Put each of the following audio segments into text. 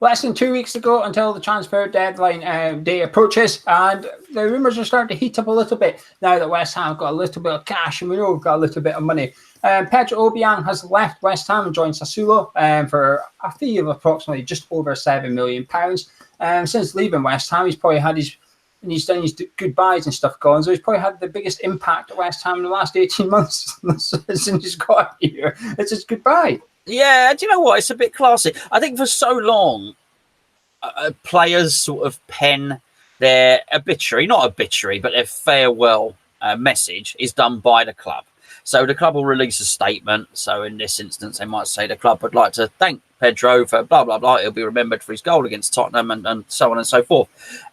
Less than 2 weeks to go until the transfer deadline day approaches, and the rumours are starting to heat up a little bit now that West Ham have got a little bit of cash and we know we've got a little bit of money. Pedro Obiang has left West Ham and joined Sassuolo for a fee of approximately just over £7 million. Since leaving West Ham, he's probably had he's done his goodbyes and stuff gone, so he's probably had the biggest impact at West Ham in the last 18 months since he's got here. It's his goodbye. Yeah, do you know what? It's a bit classy. I think for so long, players sort of pen their obituary, not obituary, but their farewell message is done by the club. So the club will release a statement. So in this instance, they might say the club would like to thank Pedro for blah, blah, blah. He'll be remembered for his goal against Tottenham and so on and so forth.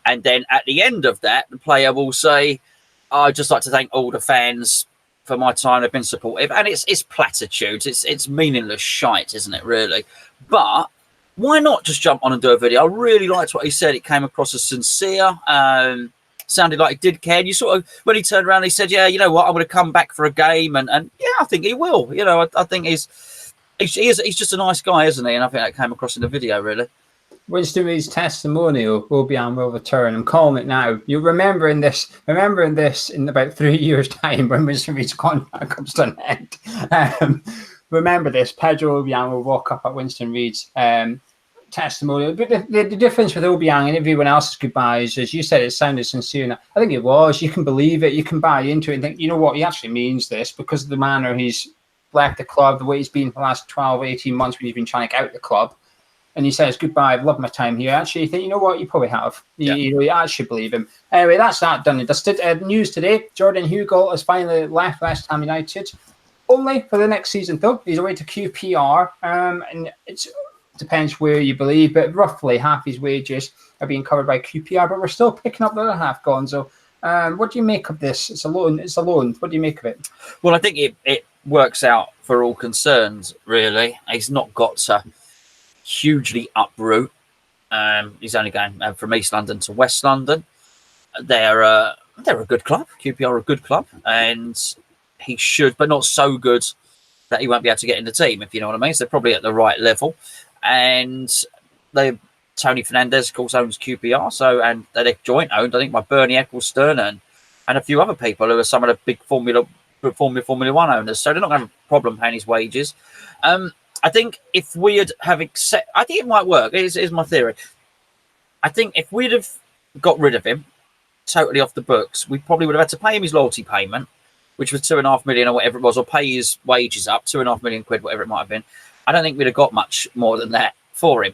And then at the end of that, the player will say, I'd just like to thank all the fans for my time. They've been supportive. And it's platitudes. It's meaningless shite, isn't it, really? But why not just jump on and do a video? I really liked what he said. It came across as sincere. Sounded like he did care. And you sort of, when he turned around, he said, yeah, you know what, I'm going to come back for a game. And yeah, I think he will. You know, I think he's just a nice guy, isn't he? And I think that came across in the video, really. Winston Reid's testimonial, Obiang will return. I'm calling it now. You're remembering this in about 3 years' time when Winston Reid's contract comes to an end. Remember this, Pedro Obiang will walk up at Winston Reid's testimonial. But the difference with Obiang and everyone else's goodbyes, as you said, it sounded sincere. And I think it was. You can believe it. You can buy into it and think, you know what, he actually means this because of the manner he's left the club, the way he's been for the last 12, 18 months when he's been trying to get out the club. And he says, goodbye, I've loved my time here. Actually, you think, you know what, you probably have. You actually believe him. Anyway, that's that done and dusted. News today, Jordan Hugill has finally left West Ham United. Only for the next season, though. He's away to QPR. And it depends where you believe, but roughly half his wages are being covered by QPR. But we're still picking up the other half, Gonzo. What do you make of this? It's a loan. What do you make of it? Well, I think it works out for all concerned, really. He's not got to hugely uproot. He's only going from East London to West London. They're a good club. QPR are a good club, and he should, but not so good that he won't be able to get in the team, if you know what I mean. So they're probably at the right level. And Tony Fernandez, of course, owns QPR, and they're joint owned, I think, by Bernie Ecclestone and a few other people who are some of the big Formula 1 owners. So they're not going to have a problem paying his wages. I think if we'd have I think it might work. Here's my theory. I think if we'd have got rid of him totally off the books, we probably would have had to pay him his loyalty payment, which was $2.5 million or whatever it was, or pay his wages up, £2.5 million, whatever it might have been. I don't think we'd have got much more than that for him.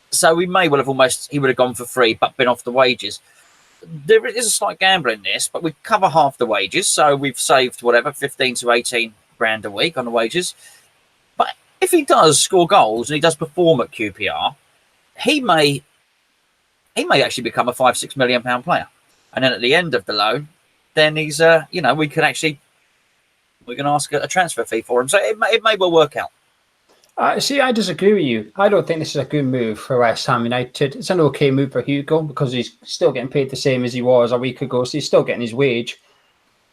So we may well have he would have gone for free, but been off the wages. There is a slight gamble in this, but we cover half the wages. So we've saved whatever, 15 to 18 grand a week on the wages. But if he does score goals and he does perform at QPR, he may actually become a £5-6 million player. And then at the end of the loan, then he's we can ask a transfer fee for him. So it may well work out. See, I disagree with you. I don't think this is a good move for West Ham United. It's an okay move for Hugill because he's still getting paid the same as he was a week ago, so he's still getting his wage.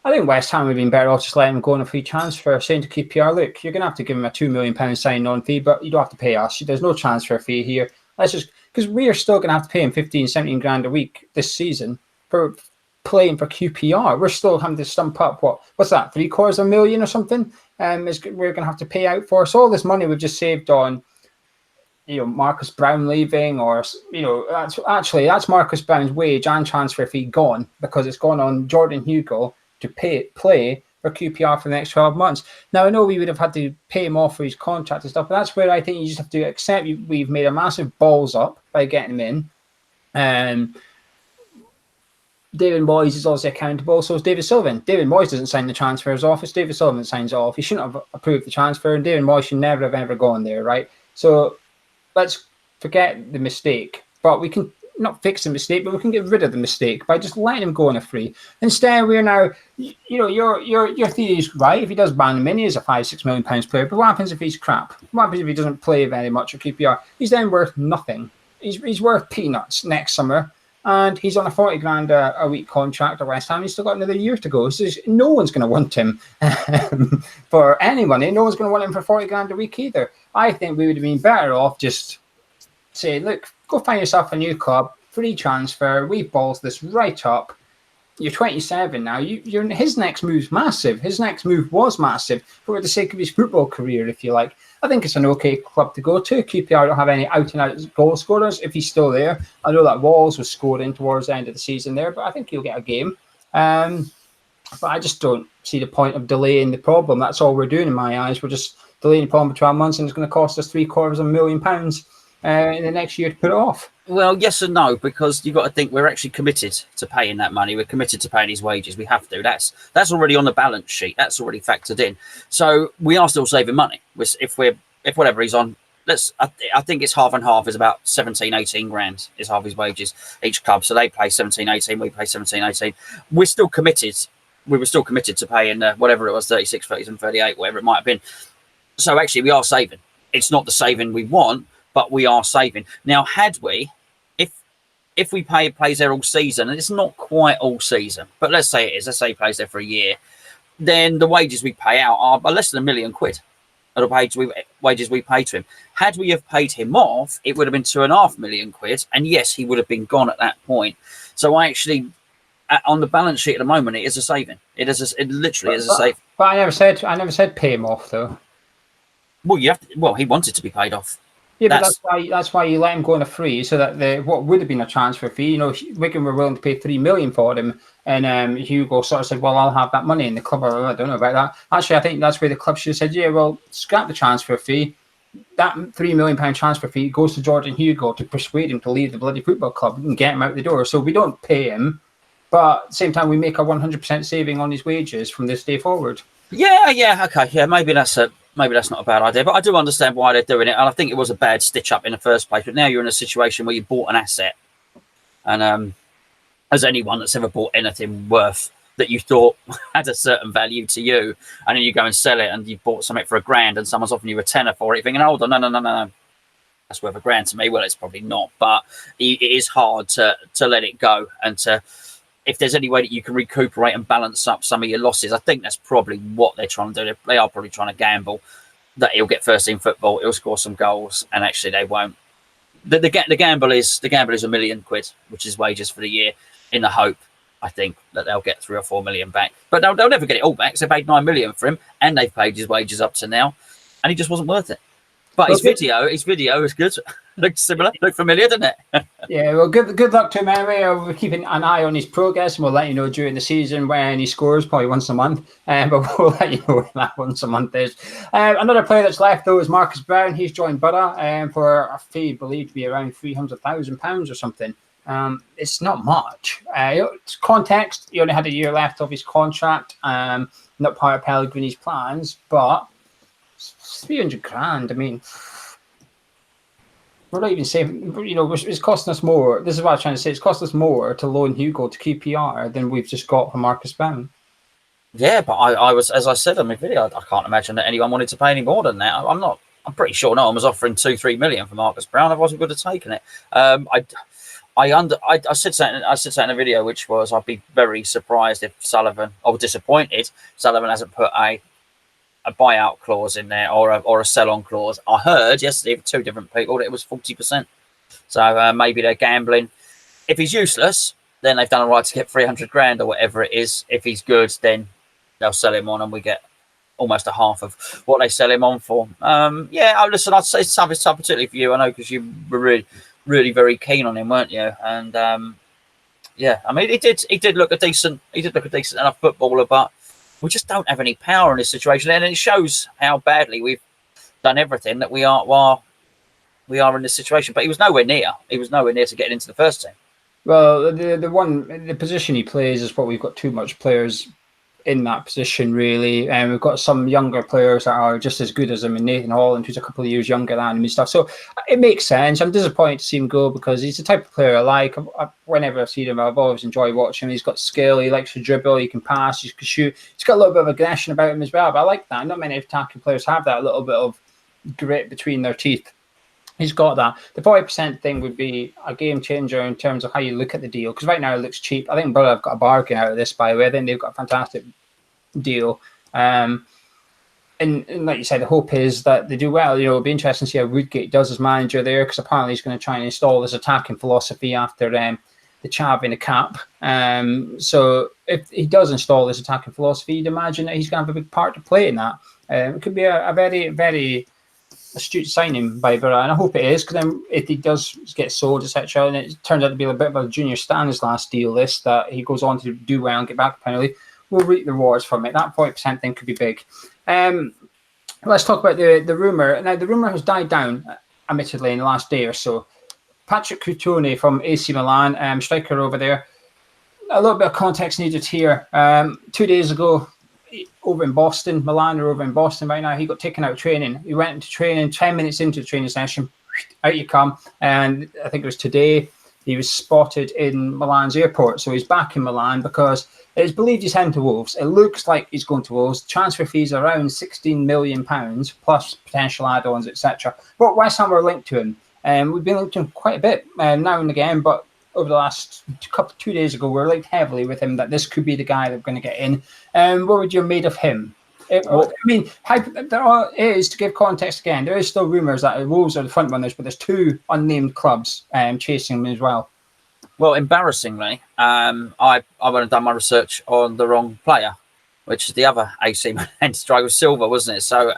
I think West Ham would have been better off just letting him go on a free transfer, saying to QPR, look, you're going to have to give him a £2 million sign-on fee, but you don't have to pay us. There's no transfer fee here. Let's just, because we are still going to have to pay him 15, 17 grand a week this season for playing for QPR. We're still having to stump up, what's that, $750,000 or something? We're going to have to pay out for. So all this money we've just saved on, Marcus Brown leaving, or, that's Marcus Brown's wage and transfer fee gone because it's gone on Jordan Hugill to play for QPR for the next 12 months. Now, I know we would have had to pay him off for his contract and stuff, but that's where I think you just have to accept we've made a massive balls up by getting him in. David Moyes is also accountable, so is David Sullivan. David Moyes doesn't sign the transfers off. It's David Sullivan that signs it off. He shouldn't have approved the transfer, and David Moyes should never have ever gone there, right? So let's forget the mistake. But we can not fix the mistake, but we can get rid of the mistake by just letting him go on a free. Instead, we're now, your theory is right. If he does ban him in, he is a £5-6 million player. But what happens if he's crap? What happens if he doesn't play very much at QPR? He's then worth nothing. He's worth peanuts next summer. And he's on a 40 grand a week contract at West Ham. He's still got another year to go. So no one's going to want him for any money. No one's going to want him for 40 grand a week either. I think we would have been better off just say, look, go find yourself a new club, free transfer, we balls this right up. You're 27 now. His next move's massive. His next move was massive for the sake of his football career, if you like. I think it's an okay club to go to. QPR don't have any out-and-out goal scorers if he's still there. I know that Walls was scoring towards the end of the season there, but I think he'll get a game. But I just don't see the point of delaying the problem. That's all we're doing in my eyes. We're just delaying the problem for 12 months, and it's going to cost us £750,000 in the next year to put it off. Well, yes and no, because you've got to think we're actually committed to paying that money. We're committed to paying his wages. We have to. That's already on the balance sheet. That's already factored in. So we are still saving money. If whatever he's on, I think it's half and half. Is about 17, 18 grand is half his wages each club. So they pay 17, 18. We pay 17, 18. We're still committed. We were still committed to paying whatever it was, 36, 37, 38, whatever it might have been. So actually, we are saving. It's not the saving we want, but we are saving. Now, had we, if we plays there all season, and it's not quite all season, but let's say it is, let's say he plays there for a year, then the wages we pay out are less than £1 million of the wages we pay to him. Had we have paid him off, it would have been £2.5 million, and yes, he would have been gone at that point. So I actually, on the balance sheet at the moment, it is a saving. It literally is a saving. But I never said pay him off though. Well, he wanted to be paid off. Yeah, but that's why you let him go on a free, so that what would have been a transfer fee, Wigan were willing to pay £3 million for him, and Hugo sort of said, "Well, I'll have that money." And the club, I don't know about that. Actually, I think that's where the club should have said, "Yeah, well, scrap the transfer fee. That £3 million transfer fee goes to Jordan Hugo to persuade him to leave the bloody football club and get him out the door." So we don't pay him, but at the same time, we make a 100% saving on his wages from this day forward. Yeah, okay, yeah, maybe that's not a bad idea, but I do understand why they're doing it, and I think it was a bad stitch up in the first place. But now you're in a situation where you bought an asset, and as anyone that's ever bought anything worth that you thought had a certain value to you, and then you go and sell it, and you bought something for £1,000, and someone's offering you a tenner for it, you're thinking, hold on, no, that's worth £1,000 to me. Well, it's probably not, but it is hard to let it go, and to, if there's any way that you can recuperate and balance up some of your losses, I think that's probably what they're trying to do. They are probably trying to gamble that he'll get first team football, he'll score some goals, and actually they won't. The gamble is £1 million, which is wages for the year, in the hope, I think, that they'll get 3 or 4 million back. But they'll never get it all back. So they paid £9 million for him, and they've paid his wages up to now, and he just wasn't worth it. But his video is good. Looks similar, look familiar, doesn't it? Yeah, well, good luck to him anyway. We're keeping an eye on his progress, and we'll let you know during the season when he scores, probably once a month. But we'll let you know when that once a month is. Another player that's left, though, is Marcus Brown. He's joined Borough for a fee believed to be around £300,000 or something. It's not much. Context, he only had a year left of his contract, not part of Pellegrini's plans, but 300 grand, I mean, we're not even saving, it's costing us more. This is what I'm trying to say. It's cost us more to loan Hugo to QPR than we've just got for Marcus Brown. Yeah, but I was, as I said on my video, I can't imagine that anyone wanted to pay any more than that. I'm pretty sure no one was offering 2-3 million for Marcus Brown. Otherwise we would have taken it. I said something in a video, which was, I'd be very surprised if disappointed Sullivan hasn't put a buyout clause in there, or a sell-on clause. I heard yesterday from 2 different people that it was 40%. So maybe they're gambling. If he's useless, then they've done all right to get 300 grand or whatever it is. If he's good, then they'll sell him on, and we get almost a half of what they sell him on for. Listen, I'd say it's tough, particularly for you. I know, because you were really, really very keen on him, weren't you? And I mean, he did look a decent enough footballer, but we just don't have any power in this situation, and it shows how badly we've done everything that we are in this situation. But he was nowhere near. He was nowhere near to getting into the first team. Well, the position he plays is what we've got too much players in that position, really, and we've got some younger players that are just as good as him, and Nathan Holland, who's a couple of years younger than him and stuff. So it makes sense. I'm disappointed to see him go, because he's the type of player I like. Whenever I've seen him, I've always enjoyed watching him. He's got skill, he likes to dribble, he can pass, he can shoot. He's got a little bit of aggression about him as well, but I like that. Not many attacking players have that little bit of grit between their teeth. He's got that. The 40% thing would be a game changer in terms of how you look at the deal, because right now it looks cheap. I think Borough have got a bargain out of this, by the way. I think they've got a fantastic deal. and like you said, the hope is that they do well. It'll be interesting to see how Woodgate does as manager there, because apparently he's going to try and install his attacking philosophy after the Chav in the cap. So if he does install this attacking philosophy, you'd imagine that he's going to have a big part to play in that. It could be a very, very astute signing by Borough, and I hope it is, because then if he does get sold, etc., and it turns out to be a bit of a Junior Stan's last deal list, that he goes on to do well and get back the penalty, we'll reap the rewards from it. That 40% thing could be big. Let's talk about the rumour. Now, the rumour has died down, admittedly, in the last day or so. Patrick Cutrone from AC Milan, striker over there. A little bit of context needed here. 2 days ago, over in Boston, Milan are over in Boston right now, he got taken out of training. He went into training, 10 minutes into the training session, out you come. And I think it was today, he was spotted in Milan's airport. So he's back in Milan because it's believed he's heading to Wolves. It looks like he's going to Wolves. Transfer fees are around £16 million, plus potential add-ons, etc. But West Ham were linked to him. We've been linked to him quite a bit now and again, but over the last 2 days ago, we were linked heavily with him that this could be the guy that we're going to get in. What would you have made of him? I mean, there is, to give context again, there is still rumours that Wolves are the front runners, but there's 2 unnamed clubs chasing him as well. Well, embarrassingly, I went and done my research on the wrong player, which is the other AC Milan striker, Silva, wasn't it? So,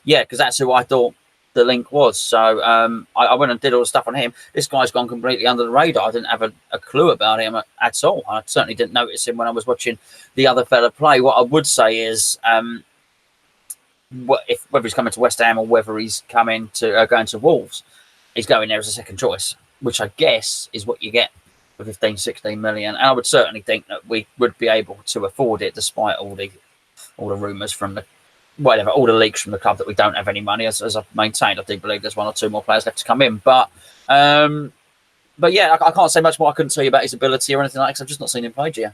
yeah, because that's who I thought the link was. So I went and did all the stuff on him. This guy's gone completely under the radar. I didn't have a clue about him at all. I certainly didn't notice him when I was watching the other fella play. What I would say is, whether he's coming to West Ham or whether he's coming to going to Wolves, he's going there as a second choice, which I guess is what you get for 15, 16 million. And I would certainly think that we would be able to afford it, despite all the rumours from all the leaks from the club that we don't have any money. As I've maintained, I do believe there's 1 or 2 more players left to come in. But yeah, I can't say much more. I couldn't tell you about his ability or anything like that, because I've just not seen him play, Gio.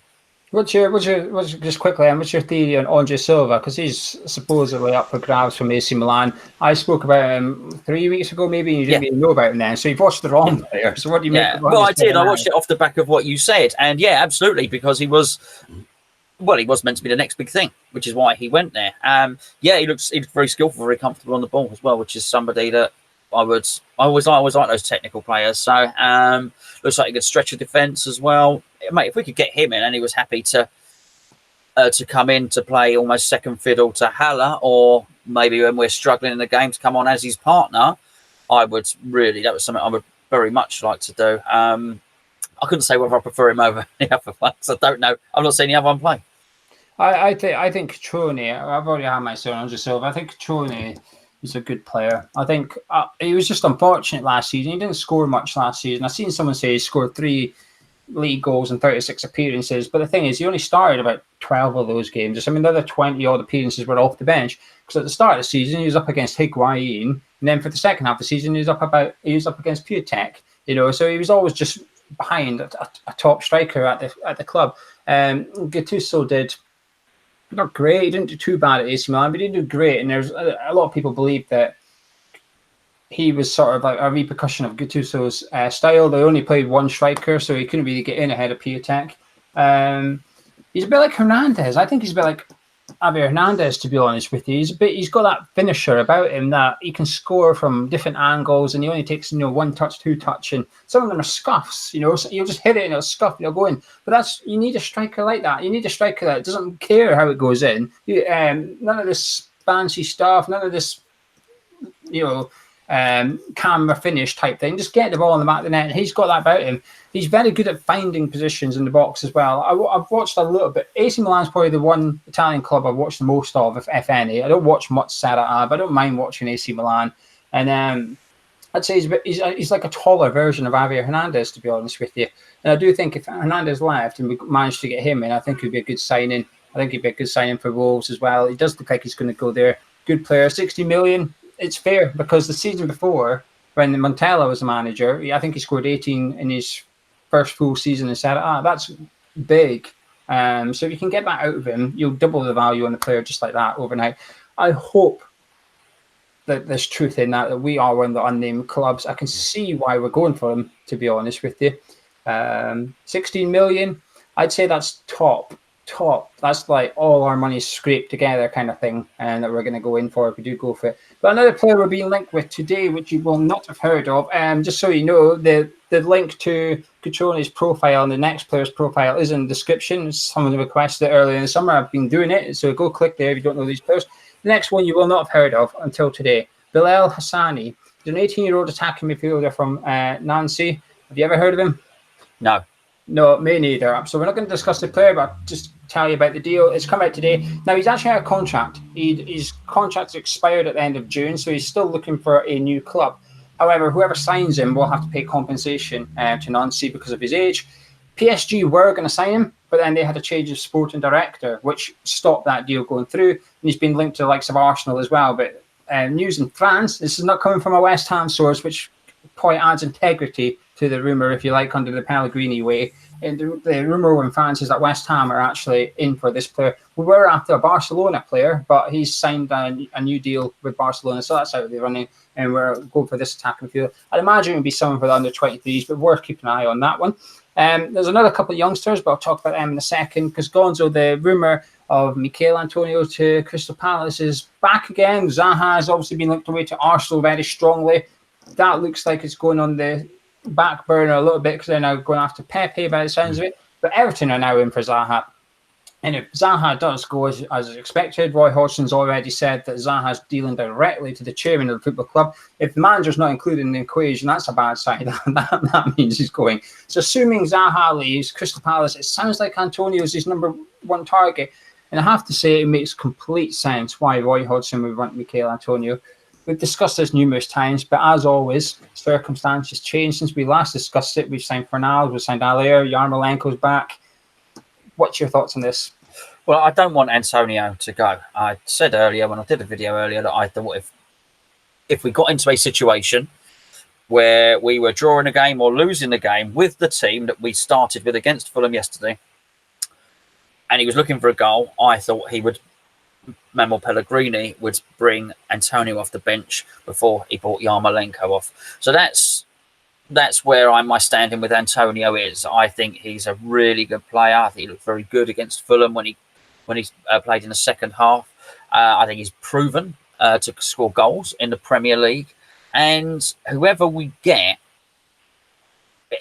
What's your just quickly? And what's your theory on Andre Silva? Because he's supposedly up for grabs from AC Milan. I spoke about him 3 weeks ago, maybe, and you didn't even know about him then. So you've watched the wrong player. So what do you make? Well, I did. I watched it off the back of what you said, and yeah, absolutely, because he was meant to be the next big thing, which is why he went there. He looks very skillful, very comfortable on the ball as well, which is somebody that I always like those technical players. So looks like he could stretch a defence as well, mate. If we could get him in, and he was happy to come in to play almost second fiddle to Haller, or maybe when we're struggling in the game to come on as his partner, that was something I would very much like to do. I couldn't say whether I prefer him over the other ones. I don't know. I've not seen the other one play. I think Cutrone, I've already had my say on Andre Silva. I think Cutrone is a good player. I think he was just unfortunate last season. He didn't score much last season. I've seen someone say he scored 3 league goals in 36 appearances, but the thing is, he only started about 12 of those games. I mean, the other 20 odd appearances were off the bench, because at the start of the season he was up against Higuain, and then for the second half of the season he was up against Piatek. So he was always just behind a top striker at the club. Gattuso did not great. He didn't do too bad at AC Milan, but he did do great. And there's a lot of people believe that he was sort of like a repercussion of Gattuso's style. They only played 1 striker, so he couldn't really get in ahead of Piatek. He's a bit like Hernandez. I think he's a bit like Javier Hernandez, to be honest with you. He's got that finisher about him that he can score from different angles, and he only takes 1 touch, 2 touch, and some of them are scuffs. So you'll just hit it and it'll scuff, and it'll go in. But you need a striker like that. You need a striker that doesn't care how it goes in. None of this fancy stuff. None of this, camera finish type thing. Just get the ball in the back of the net. He's got that about him. He's very good at finding positions in the box as well. I've watched a little bit. AC Milan's probably the one Italian club I've watched the most of, if any. I don't watch much Serie A, but I don't mind watching AC Milan. And I'd say he's like a taller version of Javier Hernandez, to be honest with you. And I do think if Hernandez left and we managed to get him in, I think he'd be a good signing. I think he'd be a good signing for Wolves as well. He does look like he's going to go there. Good player. 60 million. It's fair, because the season before, when Montella was the manager, I think he scored 18 in his first full season in Serie A. That's big. So if you can get that out of him, you'll double the value on the player just like that overnight. I hope that there's truth in that we are one of the unnamed clubs. I can see why we're going for him, to be honest with you. 16 million, I'd say that's top. top. That's like all our money scraped together kind of thing, and that we're going to go in for if we do go for it. But another player we're being linked with today, which you will not have heard of, just so you know, the link to Cutrone's profile and the next player's profile is in the description. Someone requested it earlier in the summer. I've been doing it, so go click there if you don't know these players. The next one you will not have heard of until today, Welbeck Hassaini. He's an 18-year-old attacking midfielder from Nancy. Have you ever heard of him? No. No, me neither. So we're not going to discuss the player, but I'll just tell you about the deal. It's come out today. Now, he's actually out of contract. His contract's expired at the end of June, so he's still looking for a new club. However, whoever signs him will have to pay compensation to Nancy because of his age. PSG were going to sign him, but then they had a change of sporting director, which stopped that deal going through. And he's been linked to the likes of Arsenal as well. But news in France, this is not coming from a West Ham source, which probably adds integrity to the rumour, if you like, under the Pellegrini way. And the rumour in France is that West Ham are actually in for this player. We were after a Barcelona player, but he's signed a new deal with Barcelona, so that's out of the running, and we're going for this attacking field. I'd imagine it would be someone for the under-23s, but worth keeping an eye on that one. There's another couple of youngsters, but I'll talk about them in a second, because Gonzo, the rumour of Michail Antonio to Crystal Palace is back again. Zaha has obviously been linked away to Arsenal very strongly. That looks like it's going on the back burner a little bit because they're now going after Pepe by the sounds of it. But Everton are now in for Zaha. And if Zaha does go as expected, Roy Hodgson's already said that Zaha's dealing directly to the chairman of the football club. If the manager's not included in the equation, that's a bad sign. that means he's going. So assuming Zaha leaves Crystal Palace, it sounds like Antonio's his number one target. And I have to say it makes complete sense why Roy Hodgson would want Michail Antonio. We've discussed this numerous times, but as always, circumstances change since we last discussed it. We've signed Fernald, we've signed Allaire, Yarmolenko's back. What's your thoughts on this? Well, I don't want Antonio to go. I said earlier, when I did a video earlier, that I thought if we got into a situation where we were drawing a game or losing a game with the team that we started with against Fulham yesterday, and he was looking for a goal, I thought Manuel Pellegrini would bring Antonio off the bench before he brought Yarmolenko off. So that's where my standing with Antonio is. I think he's a really good player. I think he looked very good against Fulham when he played in the second half. I think he's proven to score goals in the Premier League. And whoever we get,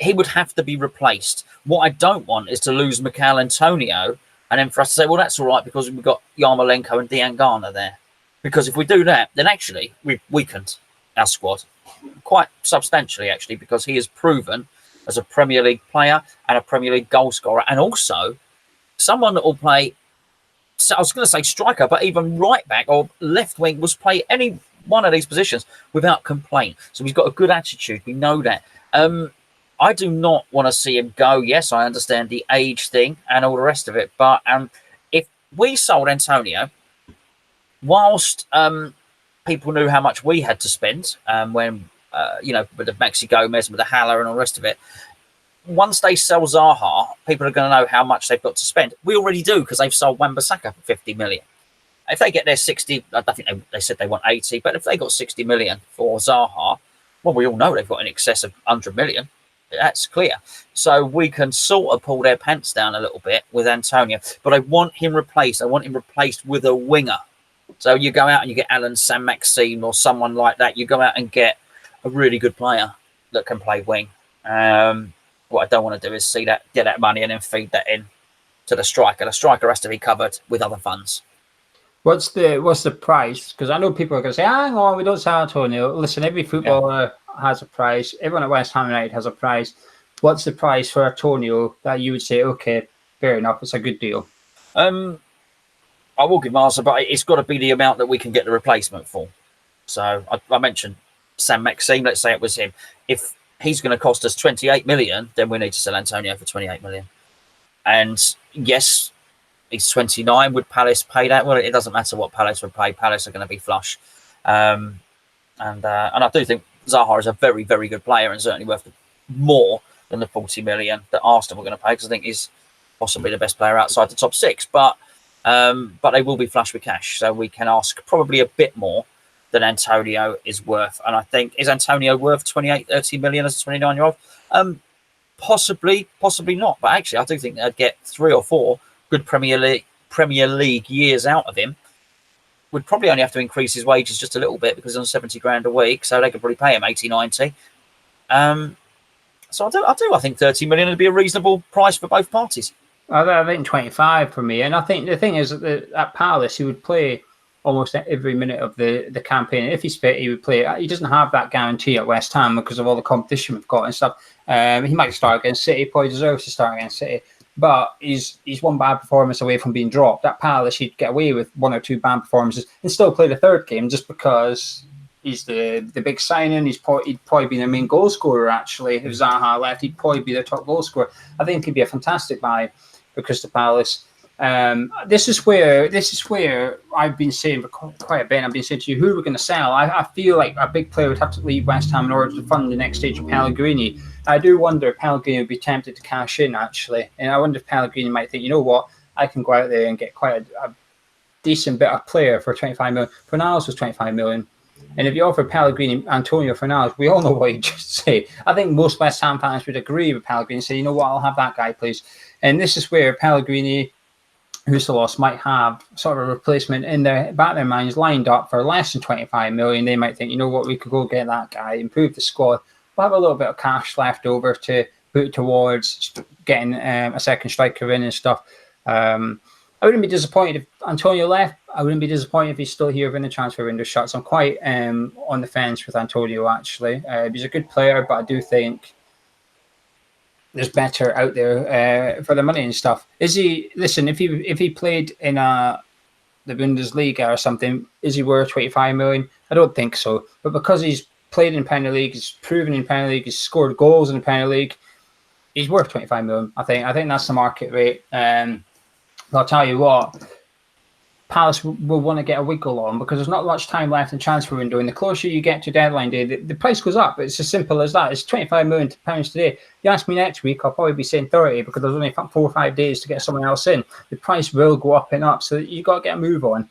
he would have to be replaced. What I don't want is to lose Michail Antonio and then for us to say, well, that's all right because we've got Yarmolenko and Diangana there. Because if we do that, then actually we've weakened our squad quite substantially, actually, because he has proven as a Premier League player and a Premier League goal scorer, and also someone that will play, I was going to say striker, but even right back or left wing was play any one of these positions without complaint. So he's got a good attitude. We know that. I do not want to see him go. Yes, I understand the age thing and all the rest of it. But if we sold Antonio, whilst people knew how much we had to spend when, with the Maxi Gomez, with the Haller and all the rest of it, once they sell Zaha, people are going to know how much they've got to spend. We already do because they've sold Wan-Bissaka for 50 million. If they get their 60, I don't think they said they want 80, but if they got 60 million for Zaha, well, we all know they've got in excess of 100 million. That's clear. So we can sort of pull their pants down a little bit with Antonio. But I want him replaced. I want him replaced with a winger. So you go out and you get Alan Saint-Maximin or someone like that. You go out and get a really good player that can play wing. What I don't want to do is get that money and then feed that in to the striker. The striker has to be covered with other funds. What's the price? Because I know people are going to say, hang on, we don't sell Antonio. Listen, every footballer has a price. Everyone at West Ham United has a price. What's the price for Antonio that you would say, okay, fair enough, it's a good deal? I will give Marsa, but it's got to be the amount that we can get the replacement for. So I mentioned Saint-Maximin, let's say it was him. If he's going to cost us 28 million, then we need to sell Antonio for 28 million. And yes, he's 29. Would Palace pay that? Well, it doesn't matter what Palace would pay. Palace are going to be flush. And I do think Zaha is a very, very good player and certainly worth more than the 40 million that Arsenal were going to pay, because I think he's possibly the best player outside the top six. But they will be flush with cash, so we can ask probably a bit more than Antonio is worth. And I think, is Antonio worth 28, 30 million as a 29-year-old? Possibly not. But actually, I do think they'd get 3 or 4 good Premier League years out of him, would probably only have to increase his wages just a little bit because he's on 70 grand a week, so they could probably pay him 80, 90. So I think 30 million would be a reasonable price for both parties. I think 25 for me. And I think the thing is that at Palace, he would play almost every minute of the campaign. If he's fit, he would play. He doesn't have that guarantee at West Ham because of all the competition we've got and stuff. He might start against City, probably deserves to start against City. But he's one bad performance away from being dropped. At Palace, he'd get away with one or two bad performances and still play the third game just because he's the big signing. He'd probably be their main goal scorer, actually. If Zaha left, he'd probably be their top goal scorer. I think he'd be a fantastic buy for Crystal Palace. This is where I've been saying for quite a bit. I've been saying to you, who we're going to sell. I feel like a big player would have to leave West Ham in order to fund the next stage of Pellegrini. I do wonder if Pellegrini would be tempted to cash in, actually. And I wonder if Pellegrini might think, you know what, I can go out there and get quite a decent bit of player for 25 million. Fornals was 25 million. And if you offer Pellegrini Antonio Fornals, we all know what you just say. I think most West Ham fans would agree with Pellegrini and say, you know what, I'll have that guy, please. And this is where Pellegrini, who's the loss, might have sort of a replacement in their back of their minds lined up for less than 25 million. They might think, you know what, we could go get that guy, improve the squad. We'll have a little bit of cash left over to put towards getting a second striker in and stuff. I wouldn't be disappointed if Antonio left. I wouldn't be disappointed if he's still here when the transfer window shuts. I'm quite on the fence with Antonio, actually. He's a good player, but I do think there's better out there for the money and stuff. Is he? Listen, if he played in the Bundesliga or something, is he worth 25 million? I don't think so. But because he's played in Premier League, he's proven in Premier League, he's scored goals in the Premier League, he's worth 25 million. I think that's the market rate. I'll tell you what, Palace will want to get a wiggle on because there's not much time left in the transfer window. And the closer you get to deadline day, the price goes up. It's as simple as that. It's £25 million today. You ask me next week, I'll probably be saying 30 because there's only 4 or 5 days to get someone else in. The price will go up and up. So you've got to get a move on.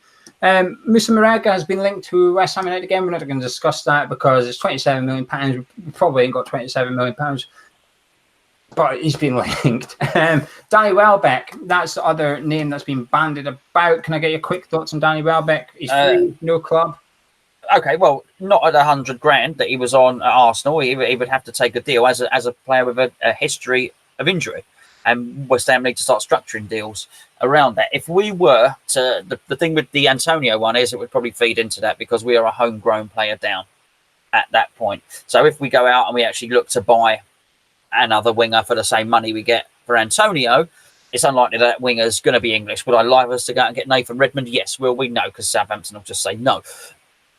Musa Marega has been linked to West Ham United again. We're not going to discuss that because it's £27 million. We probably ain't got £27 million. But he's been linked. Danny Welbeck, that's the other name that's been bandied about. Can I get your quick thoughts on Danny Welbeck? He's free, no club. Okay, well, not at 100 grand that he was on at Arsenal. He would have to take a deal as a player with a history of injury. And West Ham need to start structuring deals around that. If we were to, the thing with the Antonio one is it would probably feed into that because we are a homegrown player down at that point. So if we go out and we actually look to buy another winger for the same money we get for Antonio, it's unlikely that winger's going to be English. Would I like us to go out and get Nathan Redmond? Yes. Will we? No, because Southampton will just say no.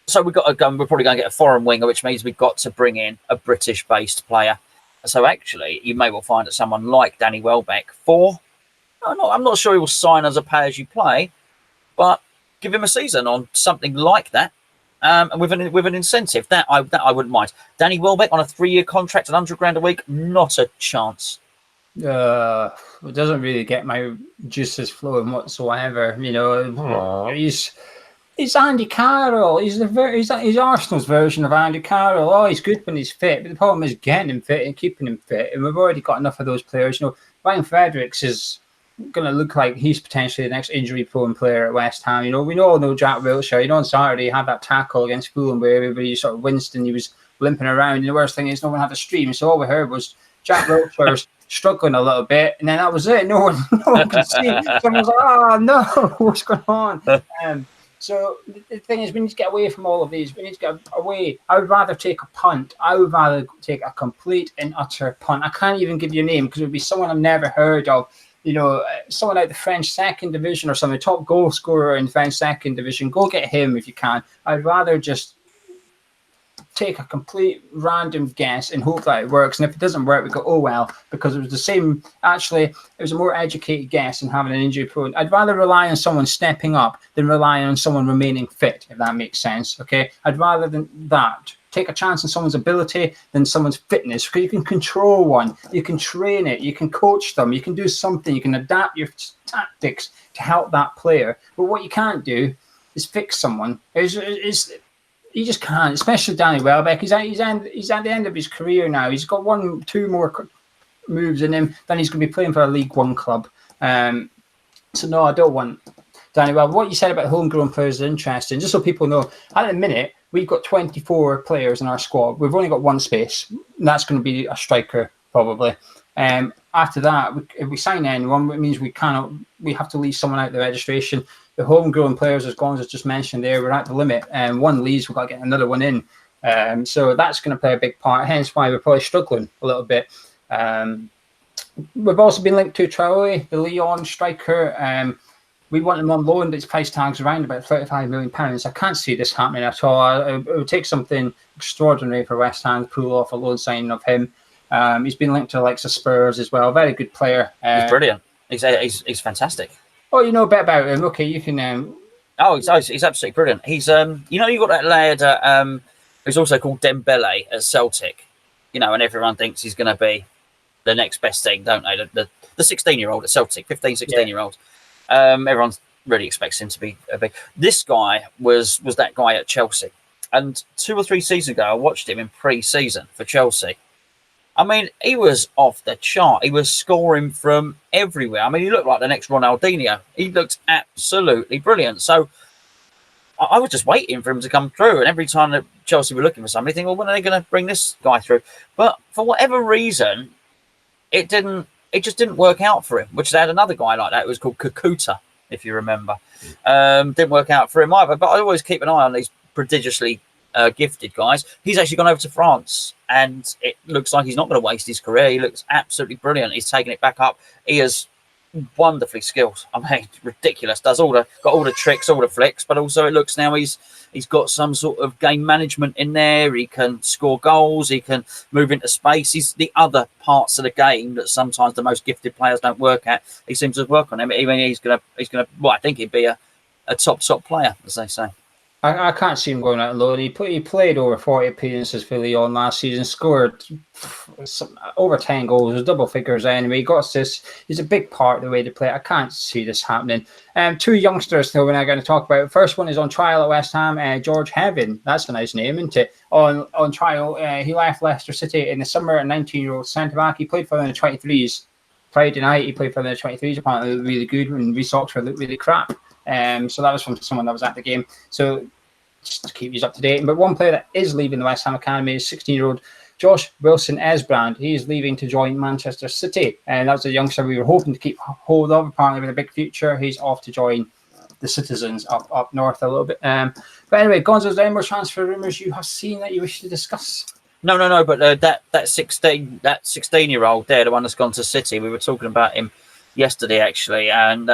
So we've got to go. We're probably going to get a foreign winger, which means we've got to bring in a British-based player. So actually, you may well find that someone like Danny Welbeck I'm not sure he will sign as a pay-as-you-play, but give him a season on something like that. And with an incentive that I wouldn't mind. Danny Welbeck on a 3-year contract at 100 grand a week, not a chance. It doesn't really get my juices flowing whatsoever. You know, he's Andy Carroll. He's Arsenal's version of Andy Carroll. Oh, he's good when he's fit, but the problem is getting him fit and keeping him fit. And we've already got enough of those players. You know, Ryan Fredericks is going to look like he's potentially the next injury-prone player at West Ham. You know, we all know Jack Wilshere. You know, on Saturday he had that tackle against Fulham where everybody sort of winced and he was limping around. And the worst thing is no one had a stream, so all we heard was Jack Wilshere struggling a little bit, and then that was it. No one could see. Someone was like, "Oh no, what's going on?" So the thing is, we need to get away from all of these. We need to get away. I would rather take a punt. I would rather take a complete and utter punt. I can't even give you a name because it would be someone I've never heard of. You know, someone out the French second division or something, top goal scorer in French second division. Go get him if you can. I'd rather just take a complete random guess and hope that it works. And if it doesn't work, we go, oh well, because it was the same. Actually, it was a more educated guess than having an injury prone. I'd rather rely on someone stepping up than rely on someone remaining fit, if that makes sense. Okay, I'd rather than that take a chance on someone's ability than someone's fitness, because you can control one, you can train it, you can coach them, you can do something, you can adapt your tactics to help that player. But what you can't do is fix someone. You just can't, especially Danny Welbeck. He's at the end of his career now. He's got 1-2 more moves in him, then he's going to be playing for a League One club. So no, I don't want Danny. Well, what you said about homegrown players is interesting. Just so people know, at the minute we've got 24 players in our squad. We've only got one space, and that's going to be a striker probably. After that, if we sign anyone, it means we have to leave someone out the registration. The homegrown players, as Gonzo just mentioned there, we're at the limit. One leaves, we've got to get another one in. So that's going to play a big part, hence why we're probably struggling a little bit. We've also been linked to Traore, the Lyon striker. We want him on loan, but his price tag's around about £35 million. I can't see this happening at all. It would take something extraordinary for West Ham to pull off a loan signing of him. He's been linked to the likes of Spurs as well. Very good player. He's brilliant. He's fantastic. Oh, you know a bit about him. Okay, you can... he's absolutely brilliant. He's you got that lad who's also called Dembele at Celtic, and everyone thinks he's going to be the next best thing, don't they? The 16-year-old at Celtic, 15, 16-year-old. Everyone really expects him to be a big. This guy was that guy at Chelsea, and 2 or 3 seasons ago, I watched him in pre-season for Chelsea. I mean, he was off the chart. He was scoring from everywhere. I mean, he looked like the next Ronaldinho. He looked absolutely brilliant. So I was just waiting for him to come through. And every time that Chelsea were looking for somebody, thinking, well, when are they going to bring this guy through? But for whatever reason, it just didn't work out for him, which they had another guy like that. It was called Kakuta, if you remember. Didn't work out for him either. But I always keep an eye on these prodigiously gifted guys. He's actually gone over to France, and it looks like he's not going to waste his career. He looks absolutely brilliant. He's taking it back up. He is wonderfully skilled. I mean, ridiculous. Got all the tricks, all the flicks, but also it looks now he's got some sort of game management in there. He can score goals. He can move into space. He's the other parts of the game that sometimes the most gifted players don't work at. He seems to work on him. Even he's gonna. Well, I think he'd be a top player, as they say. I can't see him going out alone. He played over 40 appearances for Lyon last season, scored over 10 goals, double figures anyway. He got assists. He's a big part of the way they play. I can't see this happening. 2 youngsters, though, we're now going to talk about. First one is on trial at West Ham, George Heaven. That's a nice name, isn't it? On trial, he left Leicester City in the summer, a 19-year-old centre-back. He played for them in the 23s. Friday night, he played for them in the 23s. Apparently, really good, and we Sox were really crap. So that was from someone that was at the game. So just to keep you up to date. But one player that is leaving the West Ham Academy is 16-year-old Josh Wilson-Esbrand. He is leaving to join Manchester City. And that was a youngster we were hoping to keep hold of, apparently with a big future. He's off to join the Citizens up north a little bit. But anyway, Gonzo, is there any more transfer rumours you have seen that you wish to discuss? No. But that 16-year-old there, the one that's gone to City, we were talking about him yesterday actually, and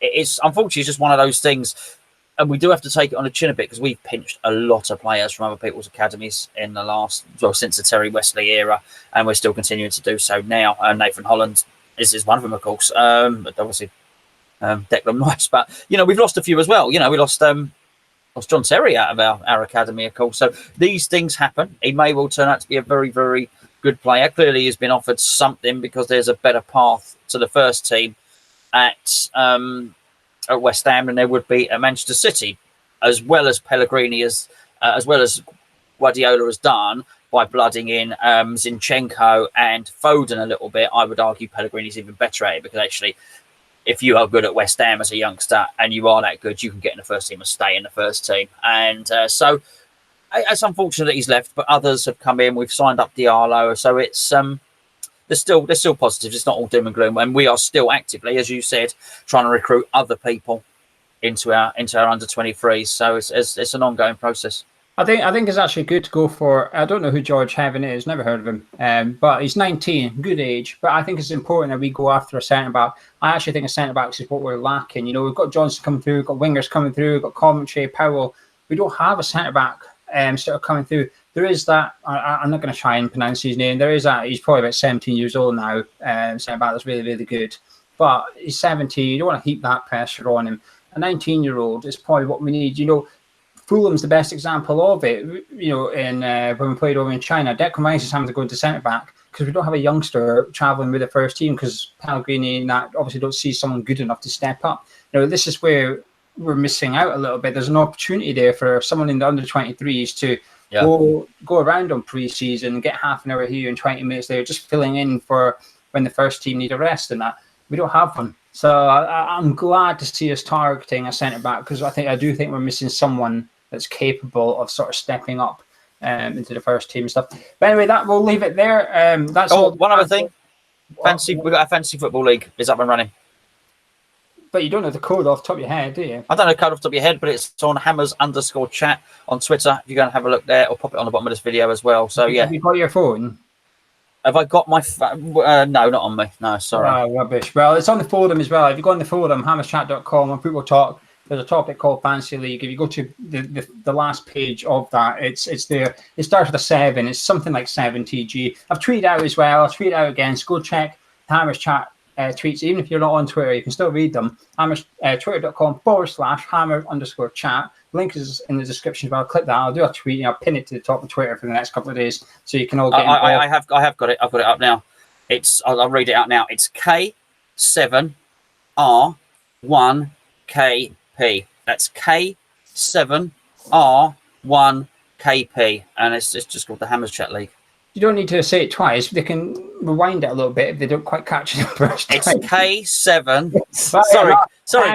it's unfortunately just one of those things, and we do have to take it on the chin a bit because we've pinched a lot of players from other people's academies in the since the Terry Wesley era, and we're still continuing to do so now. Nathan Holland is one of them, of course, but obviously Declan Rice. But we've lost a few as well. We lost John Terry out of our academy, of course. So these things happen. He may well turn out to be a very, very good player. Clearly, he's been offered something because there's a better path to the first team at West Ham than there would be at Manchester City, as well as Pellegrini, as well as Guardiola has done by blooding in Zinchenko and Foden a little bit. I would argue Pellegrini's even better at it because actually, if you are good at West Ham as a youngster and you are that good, you can get in the first team and stay in the first team. And so it's unfortunate that he's left, but others have come in. We've signed up Diallo, so it's there's still positives. It's not all doom and gloom, and we are still actively, as you said, trying to recruit other people into our under 23s. So it's an ongoing process. I think it's actually good to go for. I don't know who George Heaven is. Never heard of him. But he's 19, good age. But I think it's important that we go after a centre back. I actually think a centre back is what we're lacking. We've got Johnson coming through, we've got wingers coming through, we've got Coventry, Powell. We don't have a centre back sort of coming through. There is that. I'm not going to try and pronounce his name. There is that. He's probably about 17 years old now. Centre back that's really, really good. But he's 17. You don't want to heap that pressure on him. A 19-year-old is probably what we need. Fulham's the best example of it. In when we played over in China, Declan Rice is having to go into centre back because we don't have a youngster travelling with the first team because Pellegrini and that obviously don't see someone good enough to step up. This is where we're missing out a little bit. There's an opportunity there for someone in the under 23s to go around on pre-season and get half an hour here and 20 minutes there, just filling in for when the first team need a rest and that. We don't have one. So I'm glad to see us targeting a centre back, because I do think we're missing someone that's capable of sort of stepping up into the first team and stuff. But anyway, that we'll leave it there. That's all. One other thing. We got a fantasy football league is up and running. But you don't know the code off the top of your head, do you? I don't know the code off the top of your head, but it's on hammers_chat on Twitter. If you go and have a look there, or pop it on the bottom of this video as well. So yeah. Have you got your phone? Have I got my no, not on me. No, sorry. Oh, rubbish. Well, it's on the forum as well. If you go on the forum, hammerschat.com, when people talk, there's a topic called Fantasy League. If you go to the last page of that, it's there. It starts with a 7. It's something like 7TG. I've tweeted out as well. I'll tweet out again. So go check Hammers Chat tweets. Even if you're not on Twitter, you can still read them. Twitter.com/hammer_chat. Link is in the description as well. Click that. I'll do a tweet and I'll pin it to the top of Twitter for the next couple of days, so you can all get involved. I have got it. I've got it up now. I'll read it out now. It's K7R1KP. That's K7R1KP, and it's just called the Hammers Chat League. You don't need to say it twice. They can rewind it a little bit if they don't quite catch it the first time. It's K7. Sorry,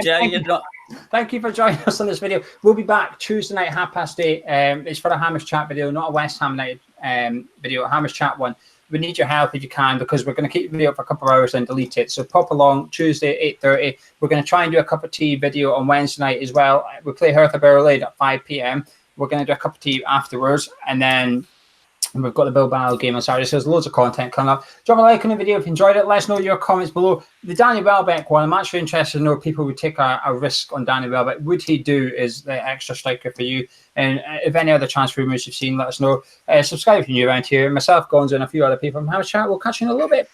Joe. You're not. Thank you for joining us on this video. We'll be back Tuesday night, 8:30. It's for a Hammers Chat video, not a West Ham night video, a Hammers Chat one. We need your help if you can, because we're going to keep the video up for a couple of hours and delete it. So pop along Tuesday, 8:30. We're going to try and do a cup of tea video on Wednesday night as well. We play Hertha Berlin at 5 p.m. We're going to do a cup of tea afterwards, and then we've got the Bilbao game on Saturday, so there's loads of content coming up. Drop a like on the video if you enjoyed it. Let us know your comments below. The Danny Welbeck one, I'm actually interested to know if people would take a risk on Danny Welbeck. Would he do as the extra striker for you? And if any other transfer rumours you've seen, let us know. Subscribe if you're new around here. Myself, Gonzo, and a few other people from Hammers Chat. We'll catch you in a little bit.